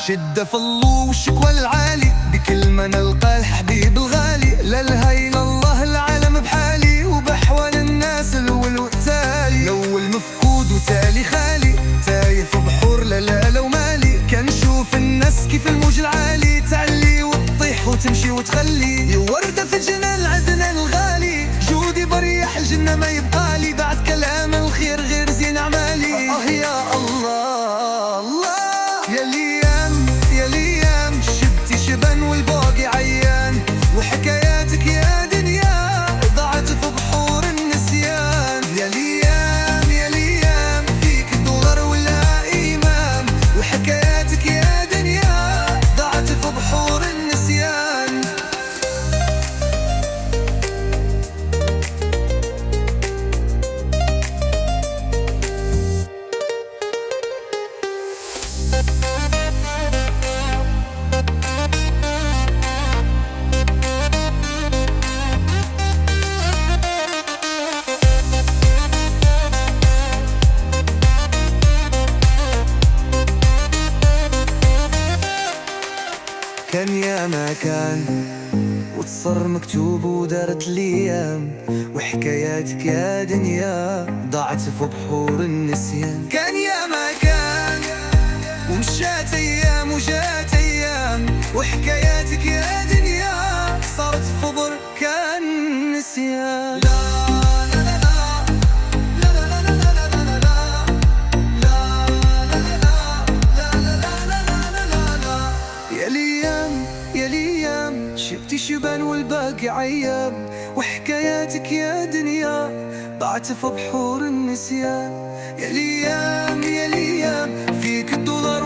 شدة فالله والشكوى العالي، بكل ما نلقى الحبيب الغالي. لا الهي الله العالم بحالي، وبأحوال الناس الأول والتالي. الأول مفقود وتالي خالي، تايه في بحور لا لو مالي. كنشوف الناس كيف الموج العالي، تعلي وتطيح وتمشي وتخلي. يا وردة في جنان عدنا الغالي، جودي بريح الجنة ما يبقالي. بعد كلام الخير غير زين أعمالي. يا الله الله، يا ليام يا ليام، شبتي شبن والباقي عيان. وحكاياتك يا دنيا ضاعت في بحور النسيان. يا ليام يا ليام، فيك الدولار ولا إمام. وحكاياتك يا دنيا ضاعت في بحور النسيان. كان يا ما كان، وتصر مكتوب ودارت الايام. وحكاياتك يا دنيا ضاعت في بحور النسيان. كان يا ما كان، ومشات ايام وجات ايام. وحكاياتك يا دنيا صارت في بركان النسيان. يا ليام، شبتي شبان والباقي عيام. وحكاياتك يا دنيا ضاعت في بحور النسيان. يا ليام يا ليام، فيك الدولار